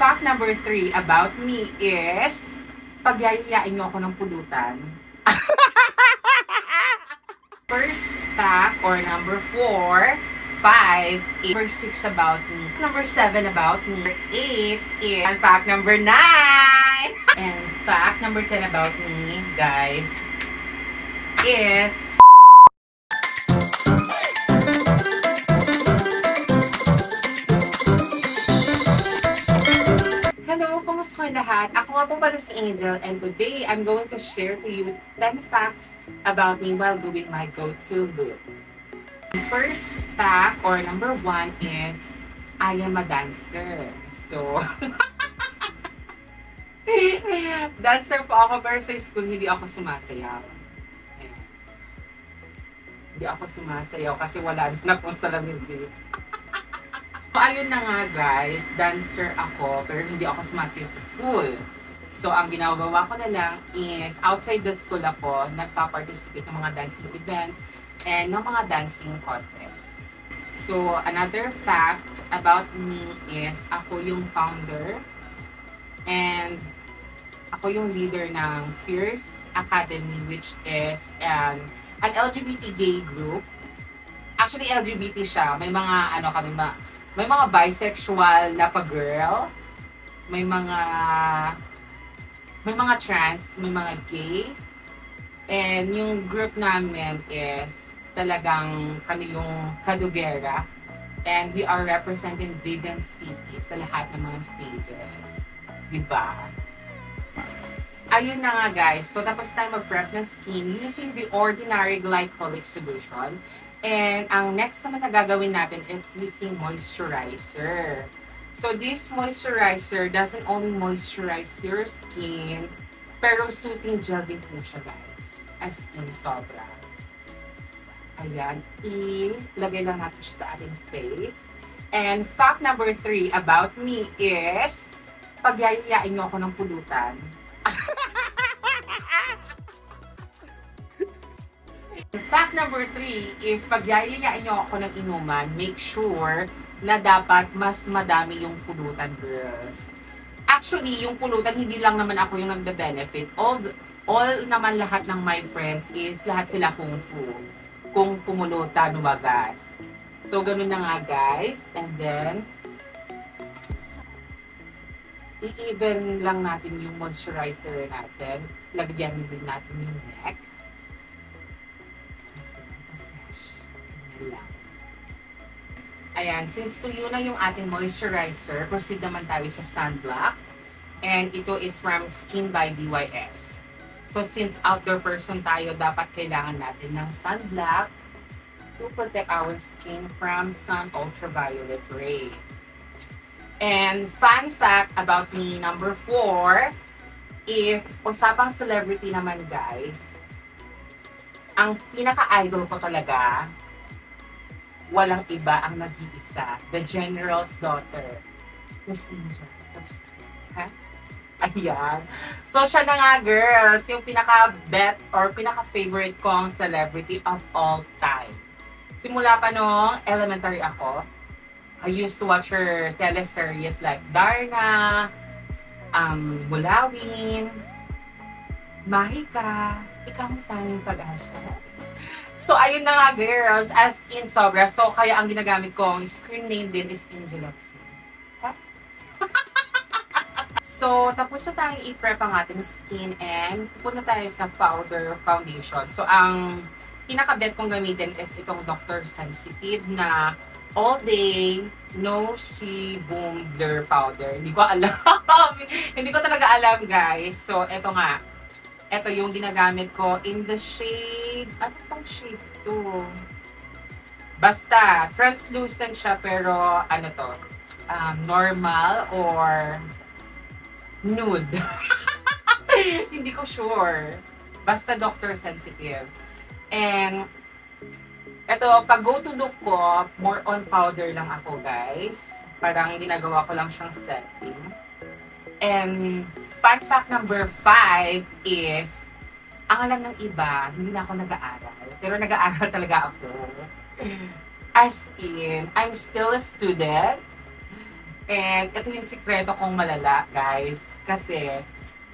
fact number 3 about me is, pagyayayain niyo ako ng pulutan. First fact, or number 4, 5, 8, number 6 about me, number 7 about me, 8 is, and fact number 9, and fact number 10 about me, guys, is, hello, kumusta kayo lahat? Ako nga po pala si Angel, and today I'm going to share to you 10 facts about me while doing my go-to look. First fact, or number 1 is, I am a dancer. So, dancer po ako, pero sa school hindi ako sumasayaw. Ayan. Hindi ako sumasayaw kasi wala na pong salamin dito. So, ayun na nga guys, dancer ako, pero hindi ako sumasayaw sa school. So, ang ginagawa ko na lang is, outside the school ako, nagpa-participate ng mga dancing events and ng mga dancing contests. So, another fact about me is, ako yung founder and ako yung leader ng Fierce Academy, which is an LGBT gay group. Actually, LGBT siya. May mga, may mga bisexual na pa-girl, may mga trans, may mga gay, and yung group namin is talagang kami yung kadugera, and we are representing vegan city sa lahat ng mga stages. Diba? Ayun na nga guys, so tapos tayo mag-prep ng skin using the ordinary glycolic solution. And ang next naman na gagawin natin is using moisturizer. So this moisturizer doesn't only moisturize your skin, pero soothing gel din po siya guys. As in, sobra. Ayan, ilagay lang natin siya sa ating face. And fact number 3 about me is, pagyayayain niyo ako ng pulutan. Fact number 3 is, pag yayayain nyo ako ng inuman, make sure na dapat mas madami yung pulutan, girls. Actually, yung pulutan, hindi lang naman ako yung nagda-benefit. All naman lahat ng my friends is, lahat sila kung fu. Kung pumulutan, wagas. So, ganun na nga, guys. And then, i-even lang natin yung moisturizer natin. Lagyan din natin yung neck. Lang. Ayan, since tuyo na yung ating moisturizer, proceed naman tayo sa sunblock. And ito is from Skin by BYS. So since outdoor person tayo, dapat kailangan natin ng sunblock to protect our skin from sun ultraviolet rays. And fun fact about me, number 4, if usapang celebrity naman guys, ang pinaka-idol ko talaga, walang iba, ang nag-iisa. The General's daughter. Miss Angel. Ha? Ayan. So, siya na nga, girls, yung pinaka-bet or pinaka-favorite kong celebrity of all time. Simula pa nung elementary ako, I used to watch her teleseries like Darna, Mulawin, Mahika, Ikaw ang tanging pag-asa. So, ayun na nga, girls, as in sobra. So, kaya ang ginagamit kong screen name din is Angela. Ha? So, tapos na tayong i-prep ang ating skin and pupunta tayo sa powder foundation. So, ang pinaka-bet kong gamitin is itong Dr. Sensitive na All Day No Sebum Blur Powder. Hindi ko alam. Hindi ko talaga alam, guys. So, eto nga. Ito yung ginagamit ko in the shade, ano pang shade to? Basta, translucent siya pero ano to, normal or nude. Hindi ko sure. Basta Dr. Sensitive. And ito, pag go to look ko, more on powder lang ako guys. Parang ginagawa ko lang siyang setting. And fun fact number 5 is, ang alam ng iba, hindi na ako nag-aaral. Pero nag-aaral talaga ako. As in, I'm still a student. And ito yung sikreto kong malala, guys. Kasi,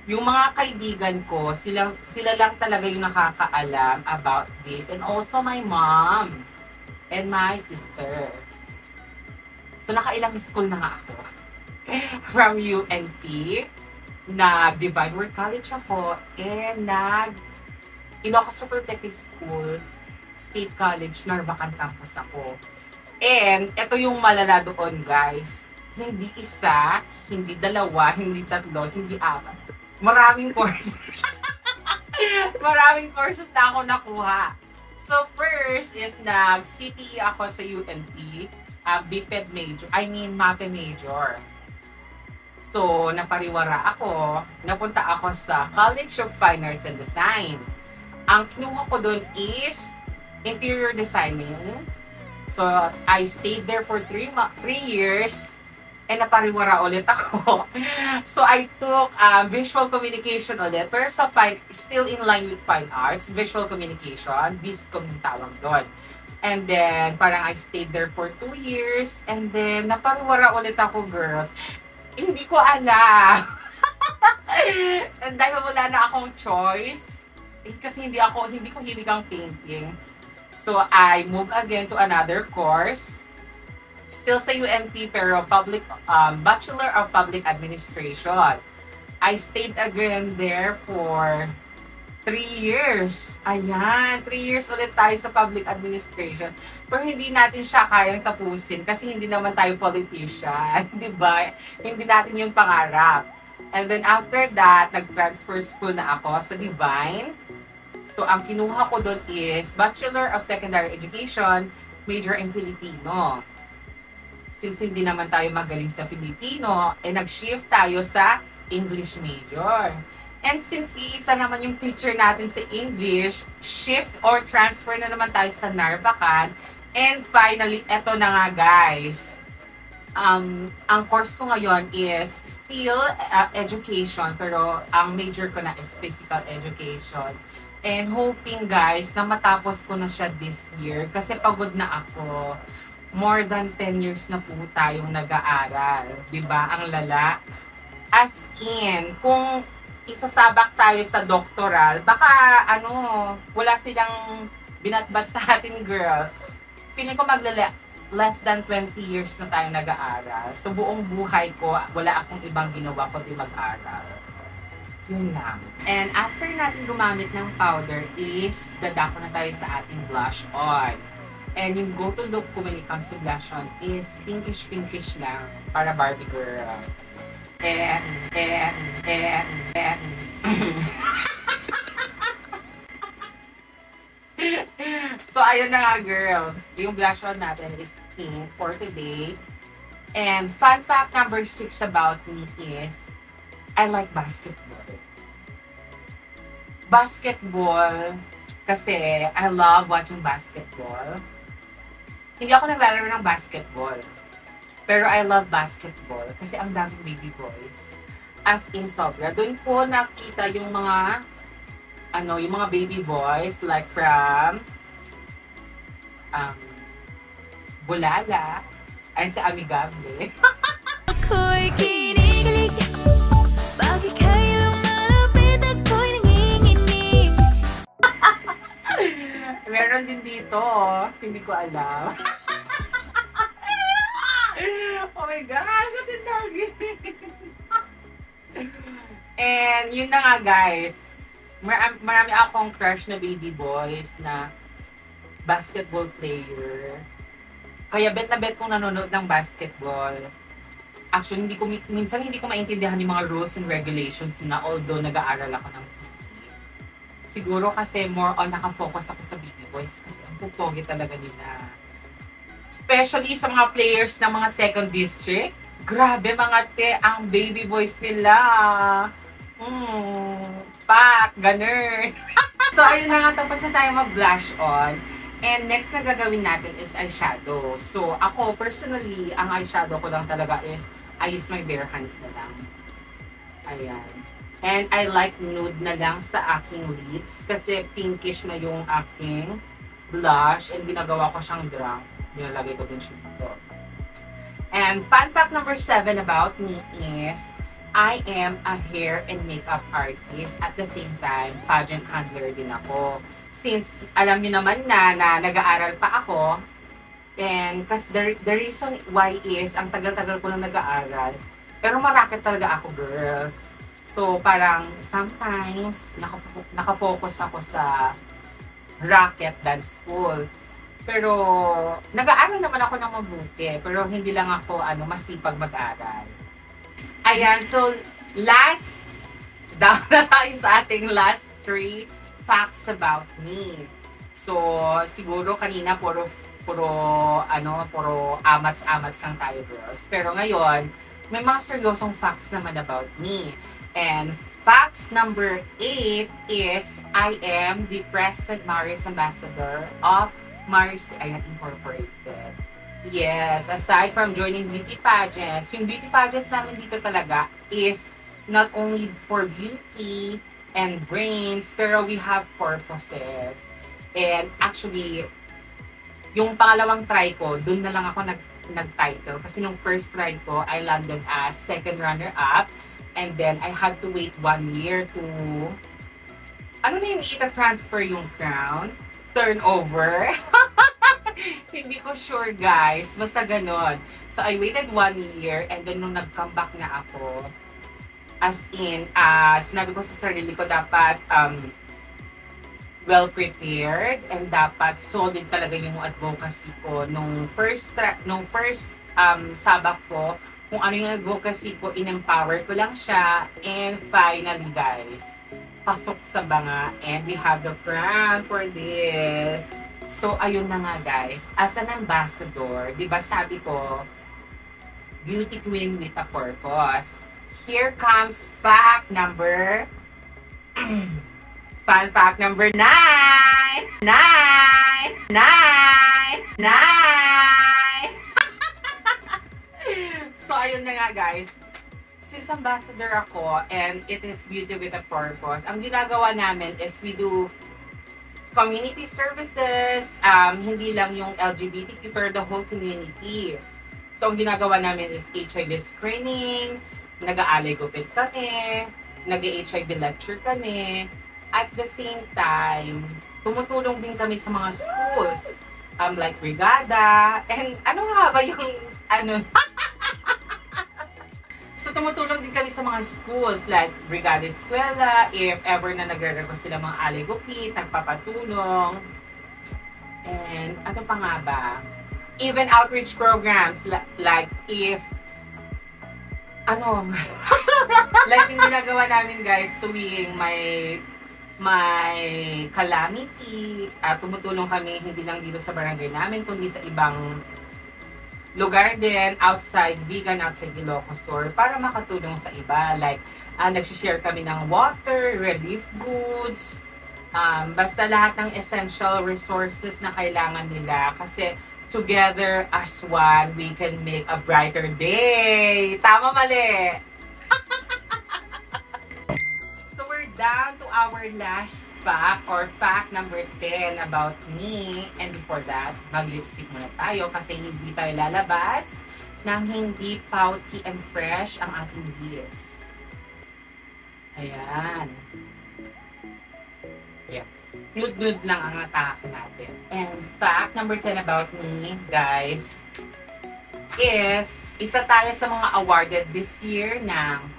yung mga kaibigan ko, sila lang talaga yung nakakaalam about this. And also my mom and my sister. So, nakailang school na nga ako. From UNT, nag-Divine Word College ako, and Ilocos Supertechnic School, State College, Narvacan Campus ako. And, ito yung malala doon, guys. Hindi isa, hindi dalawa, hindi tatlo, hindi apat. Maraming courses. Maraming courses na ako nakuha. So, first is nag-CTE ako sa UNT, BPED major, MAPE major. So, napariwara ako, napunta ako sa College of Fine Arts and Design. Ang kinuha ko doon is interior designing. So, I stayed there for 3 years. And napariwara ulit ako. So, I took visual communication ulit. Pero sa still in line with fine arts, visual communication, VISCOM yung tawag doon. And then, parang I stayed there for 2 years. And then, napariwara ulit ako, girls. Hindi ko alam. And dahil wala na akong choice, kasi hindi ko hilig ang painting. So, I moved again to another course. Still sa UNT, pero Bachelor of Public Administration. I stayed again there for 3 years. Ayan, 3 years ulit tayo sa public administration. Pero hindi natin siya kayang tapusin kasi hindi naman tayo politician, di ba? Hindi natin yung pangarap. And then after that, nag-transfer school na ako sa Divine. So, ang kinuha ko doon is Bachelor of Secondary Education, major in Filipino. Since hindi naman tayo magaling sa Filipino, nag-shift tayo sa English major. And since iisa naman yung teacher natin sa English, shift or transfer na naman tayo sa Narvacan. And finally, eto na nga guys. Ang course ko ngayon is still education, pero ang major ko na is physical education. And hoping guys na matapos ko na siya this year kasi pagod na ako. More than 10 years na po tayong nag-aaral. Diba? Ang lala. As in, kung isasabak tayo sa doctoral, baka wala silang binatbat sa atin girls. Feeling ko less than 20 years na tayong nag-aaral. So buong buhay ko, wala akong ibang ginawa kundi mag-aral. Yun lang. And after natin gumamit ng powder is, dadako na tayo sa ating blush on. And yung go-to look ko when it comes to blush on is pinkish-pinkish lang para Barbie girl. And so, ayun na nga girls. Yung blush on natin is pink for today. And fun fact number 6 about me is, I like basketball. Basketball, kasi I love watching basketball. Hindi ako naglalaro ng basketball. Pero I love basketball kasi ang daming baby boys. As in sobra. Doon ko nakita yung mga yung mga baby boys like from Bulala and sa Amigable. Ako'y kinikilig, bakit kayo lumalapit, ako'y nanginginig. Meron din dito, hindi ko alam. Oh my gosh, that's a doggy. And yun na nga guys, marami akong crush na baby boys na basketball player. Kaya bet na bet kong nanonood ng basketball. Actually, minsan hindi ko maintindihan yung mga rules and regulations na although nag-aaral ako ng PE. Siguro kasi more on nakafocus ako sa baby boys kasi ang pupogi talaga nila. Especially sa mga players ng mga second district. Grabe mga te, ang baby boys nila. Pak, ganun. So, ayun na nga, tapos na tayo mag-blush on. And next na gagawin natin is eyeshadow. So, ako, personally, ang eyeshadow ko lang talaga is, I use my bare hands na lang. Ayan. And I like nude na lang sa aking lids kasi pinkish na yung aking blush and ginagawa ko siyang brown. Nilalagay ko din siya dito. And fun fact number 7 about me is, I am a hair and makeup artist. At the same time, pageant handler din ako. Since alam niyo naman na nag-aaral pa ako, and kasi the reason why is, ang tagal-tagal ko na nag-aaral, pero maraket talaga ako, girls. So, parang sometimes, nakafocus ako sa racket dance school. Pero, nag-aaral naman ako ng mabuti. Pero, hindi lang ako masipag mag-aral. Ayan, so, down na tayo sa ating last 3 facts about me. So, siguro kanina puro amats-amats lang tayo, girls. Pero ngayon, may mga seryosong facts naman about me. And facts number 8 is, I am the Present Maris Ambassador of Maris Ayat Incorporated. Yes, aside from joining beauty pageants, yung beauty pageants namin dito talaga is not only for beauty and brains, pero we have purposes. And actually, yung pangalawang try ko, dun na lang ako nag-title. Kasi nung first try ko, I landed as second runner-up. And then, I had to wait 1 year to, transfer yung crown? Turnover? Hindi ko sure, guys. Basta ganon. So, I waited 1 year. And then, nung nag-come back na ako, as in, sinabi ko sa sarili ko, dapat, well-prepared and dapat solid talaga yung advocacy ko. Nung first sabak ko, kung ano yung advocacy ko, in-empower ko lang siya. And finally, guys, pasok sa banga and we have the crown for this. So, ayun na nga, guys. As an ambassador, di ba sabi ko, beauty queen with a purpose. Here comes fact number... Fun fact number 9! 9! 9! 9! So, ayun na nga, guys. Since ambassador ako and it is beauty with a purpose, ang ginagawa namin is we do community services, hindi lang yung LGBTQ, pero the whole community. So, ang ginagawa namin is HIV screening, nag-aalay gupit kami, nag-HIV lecture kami. At the same time, tumutulong din kami sa mga schools, like Brigada, and ano nga ba yung, So, tumutulong din kami sa mga schools, like Brigada Eskwela, if ever na nagre-request sila mga aligupit, nagpapatulong. And, ano pa nga ba? Even outreach programs, like if, like yung ginagawa namin, guys, tuwing may calamity, tumutulong kami hindi lang dito sa barangay namin, kundi sa ibang lugar din, outside Ilocos Sur, para makatulong sa iba. Like, nagsishare kami ng water, relief goods, basta lahat ng essential resources na kailangan nila. Kasi, together as one, we can make a brighter day. Tama, mali? Down to our last fact or fact number 10 about me. And before that, mag-lipstick muna tayo kasi hindi tayo lalabas nang hindi pouty and fresh ang ating lips. Ayan. Yeah. Nude-nude lang ang atake natin. And fact number 10 about me, guys, is isa tayo sa mga awarded this year ng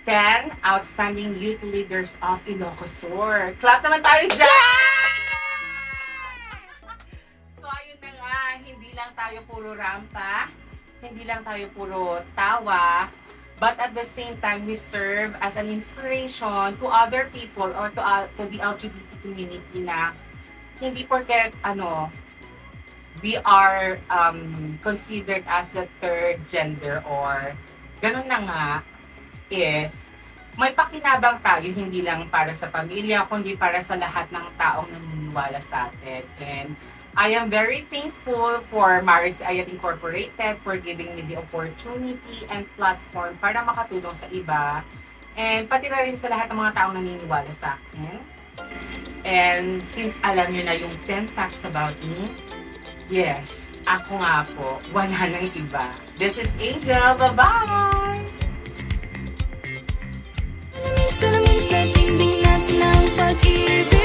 10 Outstanding Youth Leaders of Ilocos Sur. Clap naman tayo dyan! So, ayun na nga, hindi lang tayo puro rampa, hindi lang tayo puro tawa, but at the same time, we serve as an inspiration to other people or to the LGBT community na hindi porket, we are considered as the third gender or ganun na nga, is may pakinabang tayo hindi lang para sa pamilya kundi para sa lahat ng taong naniniwala sa atin. And I am very thankful for Maris Ayat Incorporated for giving me the opportunity and platform para makatulong sa iba and pati na rin sa lahat ng mga taong naniniwala sa akin. And since alam nyo na yung 10 facts about me, Yes, ako nga po. Wala nang iba. This is Angel. Bye-bye! Salamin sa dingding na ng pag-ibig.